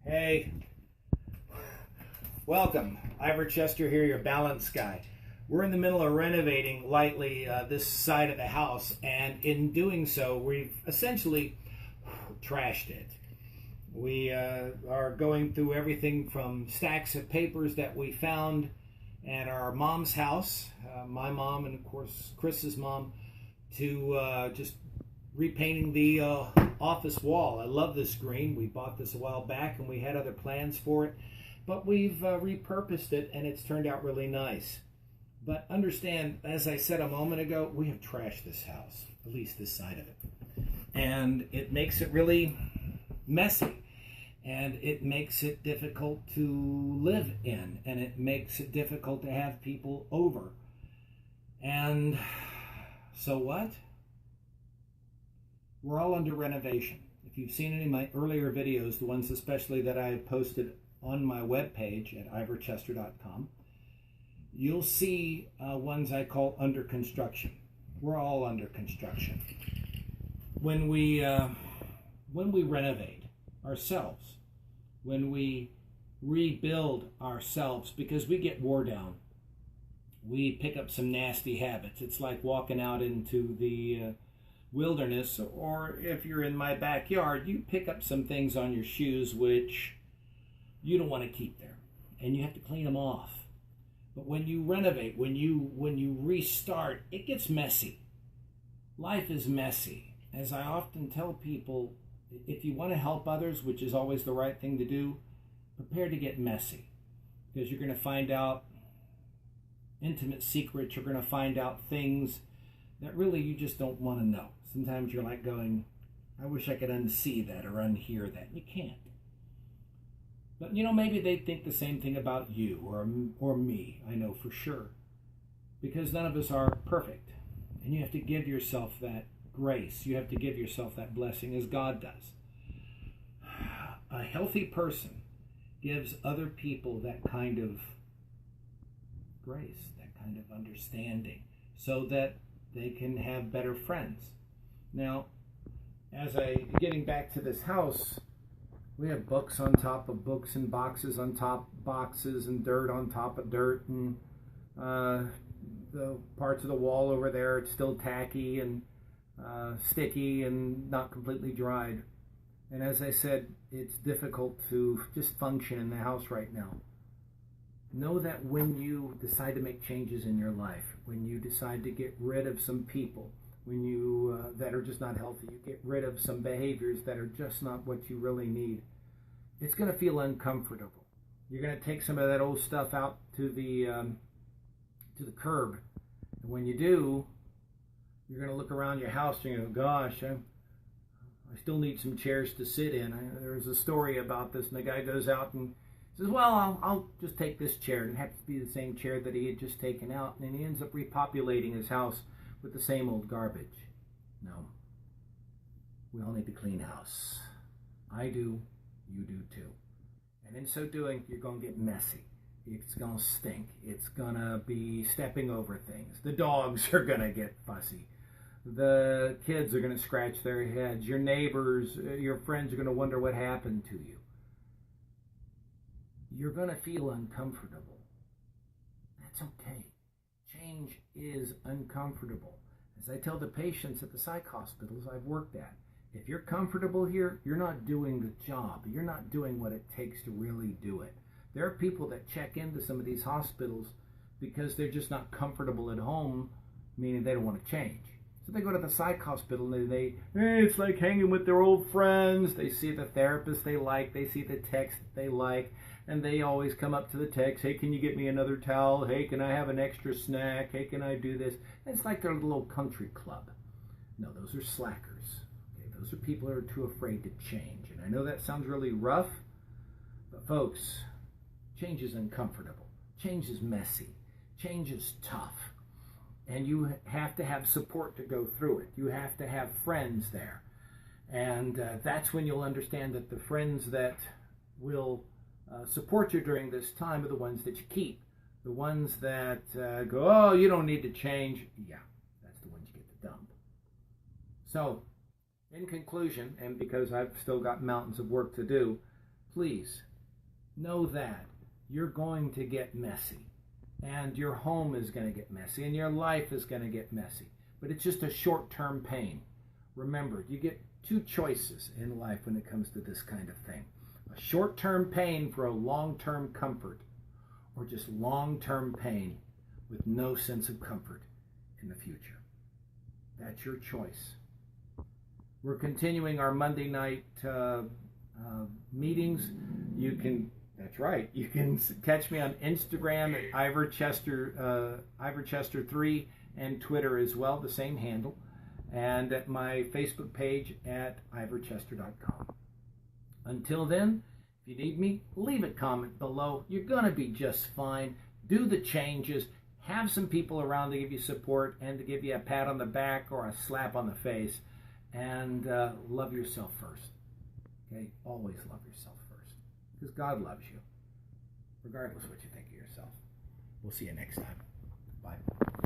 Hey, welcome. Ivor Chester here, your balance guy. We're in the middle of renovating lightly this side of the house, and in doing so, we've essentially trashed it. We are going through everything from stacks of papers that we found at our mom's house, my mom and of course Chris's mom, to just repainting the office wall. I love this green. We bought this a while back and we had other plans for it, but we've repurposed it and it's turned out really nice. But understand, as I said a moment ago, we have trashed this house, at least this side of it. And it makes it really messy. And it makes it difficult to live in. And it makes it difficult to have people over. And so what? We're all under renovation. If you've seen any of my earlier videos, the ones especially that I posted on my webpage at ivorchester.com, you'll see ones I call under construction. We're all under construction. When we renovate ourselves, when we rebuild ourselves, because we get wore down, we pick up some nasty habits. It's like walking out into the wilderness, or if you're in my backyard, you pick up some things on your shoes which you don't want to keep there, and you have to clean them off. But when you renovate, when you restart, it gets messy. Life is messy. As I often tell people, if you want to help others, which is always the right thing to do, prepare to get messy, because you're going to find out intimate secrets. You're going to find out things that really you just don't want to know. Sometimes you're like going, I wish I could unsee that or unhear that. You can't. But you know, maybe they think the same thing about you or me. I know for sure. Because none of us are perfect. And you have to give yourself that grace. You have to give yourself that blessing as God does. A healthy person gives other people that kind of grace, that kind of understanding, so that they can have better friends. Now, getting back to this house, we have books on top of books and boxes on top of boxes and dirt on top of dirt, and the parts of the wall over there, it's still tacky and sticky and not completely dried. And as I said, it's difficult to just function in the house right now. Know that when you decide to make changes in your life, when you decide to get rid of some people, when you that are just not healthy, you get rid of some behaviors that are just not what you really need, it's going to feel uncomfortable. You're going to take some of that old stuff out to the curb, and when you do, you're going to look around your house and you go, gosh, I still need some chairs to sit in. There's a story about this, and the guy goes out and says, well, I'll just take this chair, and it happens to be the same chair that he had just taken out, and then he ends up repopulating his house with the same old garbage. No, we all need to clean house. I do, you do too. And in so doing, you're going to get messy. It's going to stink. It's going to be stepping over things. The dogs are going to get fussy. The kids are going to scratch their heads. Your neighbors, your friends are going to wonder what happened to you. You're going to feel uncomfortable. That's okay. Change is uncomfortable. As I tell the patients at the psych hospitals I've worked at, if you're comfortable here, you're not doing the job. You're not doing what it takes to really do it. There are people that check into some of these hospitals because they're just not comfortable at home, meaning they don't want to change. So they go to the psych hospital and it's like hanging with their old friends. They see the therapist they like. They see the text that they like. And they always come up to the text, hey, can you get me another towel? Hey, can I have an extra snack? Hey, can I do this? And it's like their little country club. No, those are slackers. Okay, those are people who are too afraid to change. And I know that sounds really rough, but folks, change is uncomfortable. Change is messy. Change is tough. And you have to have support to go through it. You have to have friends there. And that's when you'll understand that the friends that will support you during this time are the ones that you keep. The ones that go, oh, you don't need to change. Yeah, that's the ones you get to dump. So, in conclusion, and because I've still got mountains of work to do, please know that you're going to get messy, and your home is going to get messy, and your life is going to get messy. But it's just a short-term pain. Remember, you get two choices in life when it comes to this kind of thing. A short-term pain for a long-term comfort, or just long-term pain with no sense of comfort in the future. That's your choice. We're continuing our Monday night meetings. That's right. You can catch me on Instagram at Ivorchester3, and Twitter as well, the same handle, and at my Facebook page at ivorchester.com. Until then, if you need me, leave a comment below. You're going to be just fine. Do the changes. Have some people around to give you support and to give you a pat on the back or a slap on the face. And love yourself first. Okay? Always love yourself first. Because God loves you, regardless of what you think of yourself. We'll see you next time. Bye.